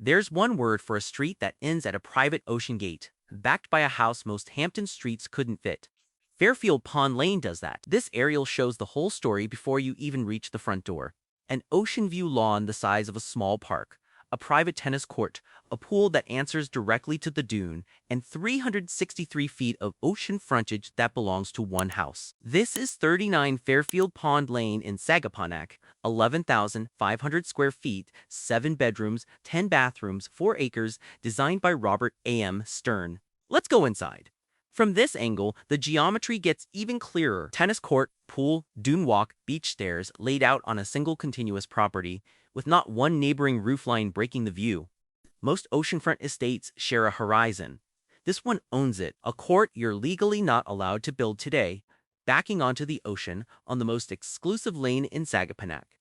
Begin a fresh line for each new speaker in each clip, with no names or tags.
There's one word for a street that ends at a private ocean gate, backed by a house most Hampton streets couldn't fit. Fairfield Pond Lane does that. This aerial shows the whole story before you even reach the front door. An ocean view lawn the size of a small park, a private tennis court, a pool that answers directly to the dune, and 363 feet of ocean frontage that belongs to one house. This is 39 Fairfield Pond Lane in Sagaponack, 11,500 square feet, 7 bedrooms, 10 bathrooms, 4 acres, designed by Robert A.M. Stern. Let's go inside. From this angle, the geometry gets even clearer. Tennis court, pool, dune walk, beach stairs laid out on a single continuous property, with not one neighboring roofline breaking the view. Most oceanfront estates share a horizon. This one owns it, a court you're legally not allowed to build today, backing onto the ocean on the most exclusive lane in Sagaponack.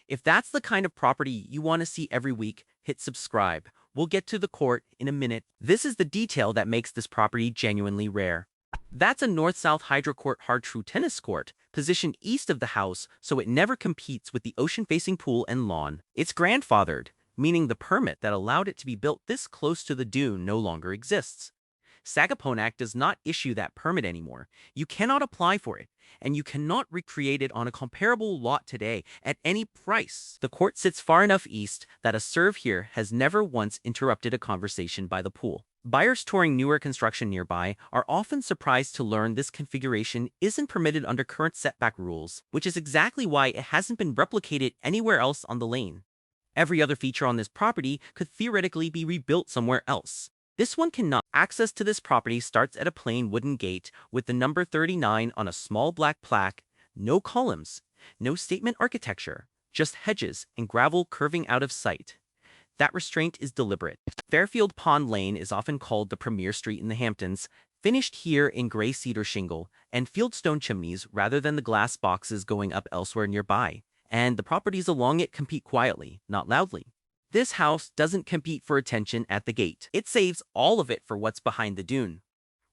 If that's the kind of property you want to see every week, hit subscribe. We'll get to the court in a minute. This is the detail that makes this property genuinely rare. That's a north-south HydroCourt har-tru tennis court, positioned east of the house so it never competes with the ocean-facing pool and lawn. It's grandfathered, meaning the permit that allowed it to be built this close to the dune no longer exists. Sagaponack does not issue that permit anymore. You cannot apply for it, and you cannot recreate it on a comparable lot today at any price. The court sits far enough east that a serve here has never once interrupted a conversation by the pool. Buyers touring newer construction nearby are often surprised to learn this configuration isn't permitted under current setback rules, which is exactly why it hasn't been replicated anywhere else on the lane. Every other feature on this property could theoretically be rebuilt somewhere else. This one cannot. Access to this property starts at a plain wooden gate with the number 39 on a small black plaque, no columns, no statement architecture, just hedges and gravel curving out of sight. That restraint is deliberate. Fairfield Pond Lane is often called the premier street in the Hamptons, finished here in gray cedar shingle and fieldstone chimneys rather than the glass boxes going up elsewhere nearby. And the properties along it compete quietly, not loudly. This house doesn't compete for attention at the gate. It saves all of it for what's behind the dune.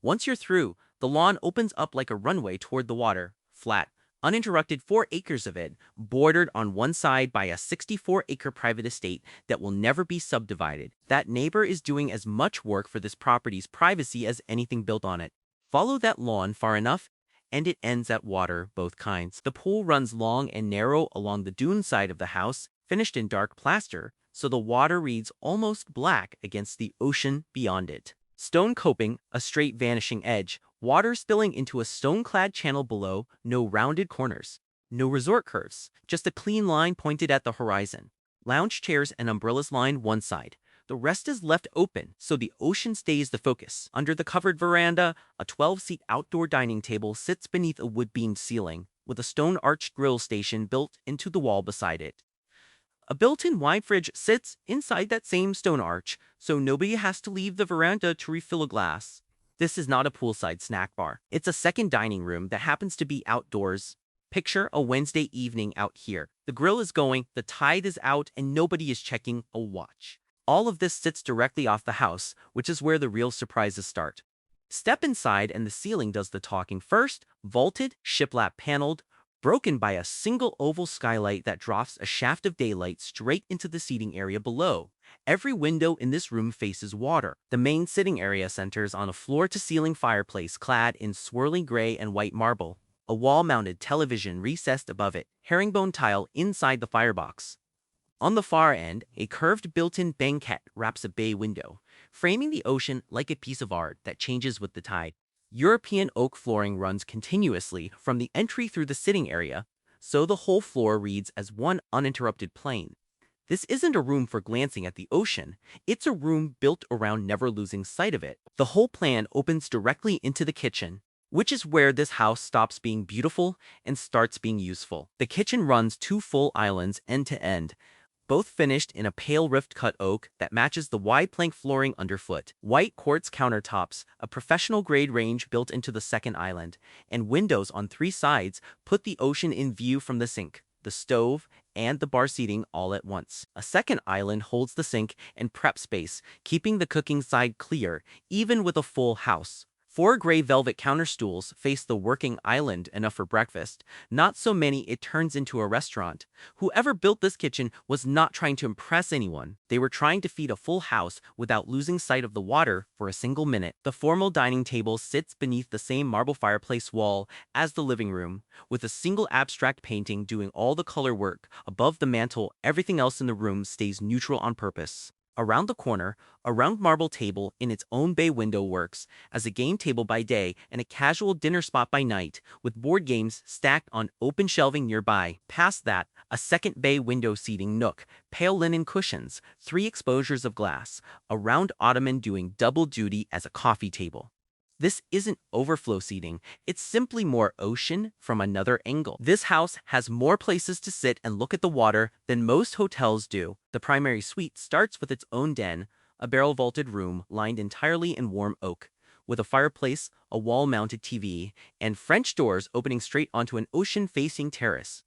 Once you're through, the lawn opens up like a runway toward the water, flat, uninterrupted 4 acres of it, bordered on one side by a 64-acre private estate that will never be subdivided. That neighbor is doing as much work for this property's privacy as anything built on it. Follow that lawn far enough, and it ends at water, both kinds. The pool runs long and narrow along the dune side of the house, finished in dark plaster, so the water reads almost black against the ocean beyond it. Stone coping, a straight vanishing edge, water spilling into a stone-clad channel below, no rounded corners, no resort curves, just a clean line pointed at the horizon. Lounge chairs and umbrellas line one side. The rest is left open, so the ocean stays the focus. Under the covered veranda, a 12-seat outdoor dining table sits beneath a wood-beamed ceiling, with a stone-arched grill station built into the wall beside it. A built-in wine fridge sits inside that same stone arch, so nobody has to leave the veranda to refill a glass. This is not a poolside snack bar. It's a second dining room that happens to be outdoors. Picture a Wednesday evening out here. The grill is going, the tide is out, and nobody is checking a watch. All of this sits directly off the house, which is where the real surprises start. Step inside and the ceiling does the talking first, vaulted, shiplap paneled, broken by a single oval skylight that drops a shaft of daylight straight into the seating area below. Every window in this room faces water. The main sitting area centers on a floor-to-ceiling fireplace clad in swirling gray and white marble, a wall-mounted television recessed above it, herringbone tile inside the firebox. On the far end, a curved built-in banquette wraps a bay window, framing the ocean like a piece of art that changes with the tide. European oak flooring runs continuously from the entry through the sitting area, so the whole floor reads as one uninterrupted plane. This isn't a room for glancing at the ocean, it's a room built around never losing sight of it. The whole plan opens directly into the kitchen, which is where this house stops being beautiful and starts being useful. The kitchen runs 2 full islands end to end, both finished in a pale rift-cut oak that matches the wide plank flooring underfoot. White quartz countertops, a professional-grade range built into the second island, and windows on 3 sides put the ocean in view from the sink, the stove, and the bar seating all at once. A second island holds the sink and prep space, keeping the cooking side clear, even with a full house. 4 gray velvet counter stools face the working island, enough for breakfast. Not so many it turns into a restaurant. Whoever built this kitchen was not trying to impress anyone. They were trying to feed a full house without losing sight of the water for a single minute. The formal dining table sits beneath the same marble fireplace wall as the living room, with a single abstract painting doing all the color work. Above the mantel, everything else in the room stays neutral on purpose. Around the corner, a round marble table in its own bay window works as a game table by day and a casual dinner spot by night, with board games stacked on open shelving nearby. Past that, a second bay window seating nook, pale linen cushions, 3 exposures of glass, a round ottoman doing double duty as a coffee table. This isn't overflow seating, it's simply more ocean from another angle. This house has more places to sit and look at the water than most hotels do. The primary suite starts with its own den, a barrel-vaulted room lined entirely in warm oak, with a fireplace, a wall-mounted TV, and French doors opening straight onto an ocean-facing terrace.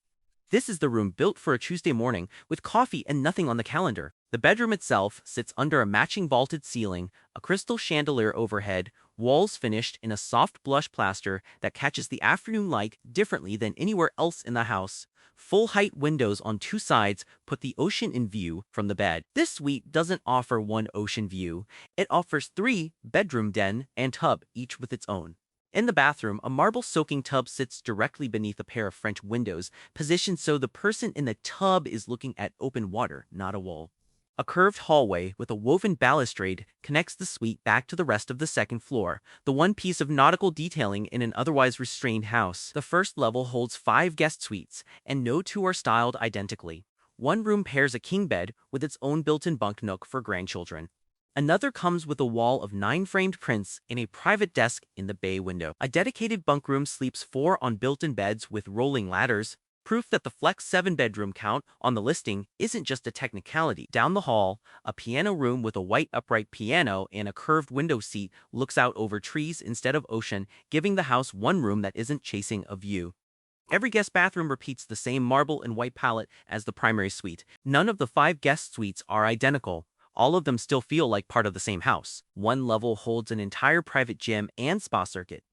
This is the room built for a Tuesday morning, with coffee and nothing on the calendar. The bedroom itself sits under a matching vaulted ceiling, a crystal chandelier overhead, walls finished in a soft blush plaster that catches the afternoon light differently than anywhere else in the house. Full-height windows on 2 sides put the ocean in view from the bed. This suite doesn't offer one ocean view. It offers 3: bedroom, den, and tub, each with its own. In the bathroom, a marble-soaking tub sits directly beneath a pair of French windows, positioned so the person in the tub is looking at open water, not a wall. A curved hallway with a woven balustrade connects the suite back to the rest of the second floor, the one piece of nautical detailing in an otherwise restrained house. The first level holds 5 guest suites, and no 2 are styled identically. One room pairs a king bed with its own built-in bunk nook for grandchildren. Another comes with a wall of 9 framed prints and a private desk in the bay window. A dedicated bunk room sleeps 4 on built-in beds with rolling ladders, proof that the Flex 7-bedroom count on the listing isn't just a technicality. Down the hall, a piano room with a white upright piano and a curved window seat looks out over trees instead of ocean, giving the house one room that isn't chasing a view. Every guest bathroom repeats the same marble and white palette as the primary suite. None of the 5 guest suites are identical. All of them still feel like part of the same house. One level holds an entire private gym and spa circuit.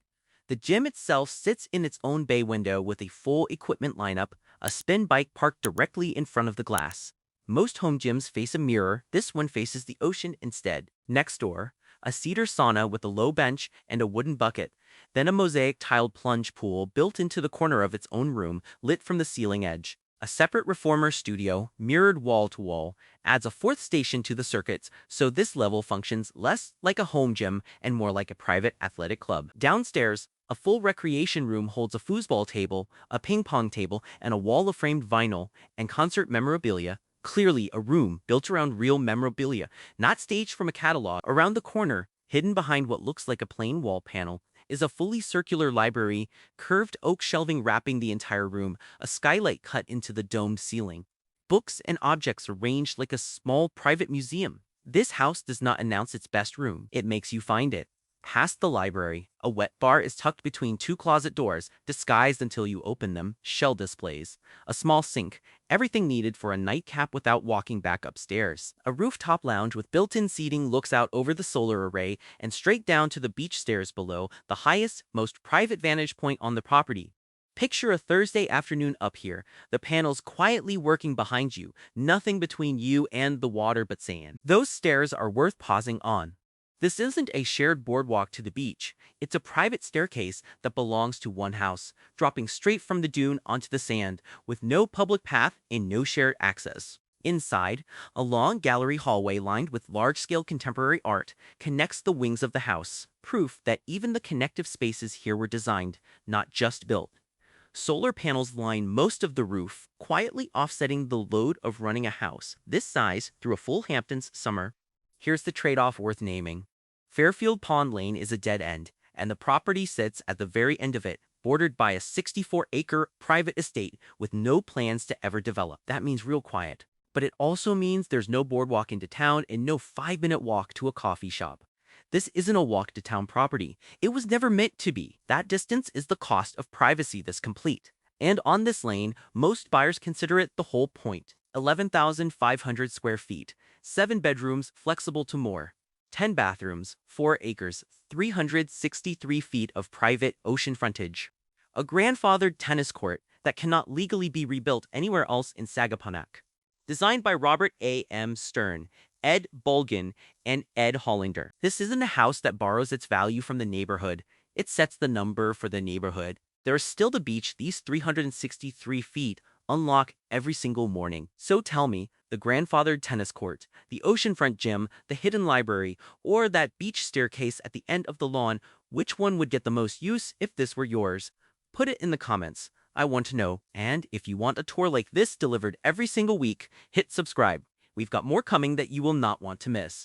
The gym itself sits in its own bay window with a full equipment lineup, a spin bike parked directly in front of the glass. Most home gyms face a mirror, this one faces the ocean instead. Next door, a cedar sauna with a low bench and a wooden bucket, then a mosaic-tiled plunge pool built into the corner of its own room, lit from the ceiling edge. A separate reformer studio, mirrored wall-to-wall, adds a 4th station to the circuits, so this level functions less like a home gym and more like a private athletic club. Downstairs, a full recreation room holds a foosball table, a ping-pong table, and a wall of framed vinyl and concert memorabilia. Clearly a room built around real memorabilia, not staged from a catalog. Around the corner, hidden behind what looks like a plain wall panel, is a fully circular library, curved oak shelving wrapping the entire room, a skylight cut into the domed ceiling. Books and objects arranged like a small private museum. This house does not announce its best room, it makes you find it. Past the library, a wet bar is tucked between 2 closet doors, disguised until you open them, shell displays, a small sink, everything needed for a nightcap without walking back upstairs. A rooftop lounge with built-in seating looks out over the solar array and straight down to the beach stairs below, the highest, most private vantage point on the property. Picture a Thursday afternoon up here, the panels quietly working behind you, nothing between you and the water but sand. Those stairs are worth pausing on. This isn't a shared boardwalk to the beach, it's a private staircase that belongs to one house, dropping straight from the dune onto the sand, with no public path and no shared access. Inside, a long gallery hallway lined with large-scale contemporary art connects the wings of the house, proof that even the connective spaces here were designed, not just built. Solar panels line most of the roof, quietly offsetting the load of running a house this size through a full Hamptons summer. Here's the trade-off worth naming. Fairfield Pond Lane is a dead end, and the property sits at the very end of it, bordered by a 64-acre private estate with no plans to ever develop. That means real quiet. But it also means there's no boardwalk into town and no 5-minute walk to a coffee shop. This isn't a walk-to-town property. It was never meant to be. That distance is the cost of privacy this complete. And on this lane, most buyers consider it the whole point. 11,500 square feet, 7 bedrooms, flexible to more. 10 bathrooms, 4 acres, 363 feet of private ocean frontage. A grandfathered tennis court that cannot legally be rebuilt anywhere else in Sagaponack. Designed by Robert A.M. Stern, Ed Bolgan, and Ed Hollander. This isn't a house that borrows its value from the neighborhood. It sets the number for the neighborhood. There is still the beach. These 363 feet unlock every single morning. So tell me, the grandfathered tennis court, the oceanfront gym, the hidden library, or that beach staircase at the end of the lawn, which one would get the most use if this were yours? Put it in the comments. I want to know. And if you want a tour like this delivered every single week, hit subscribe. We've got more coming that you will not want to miss.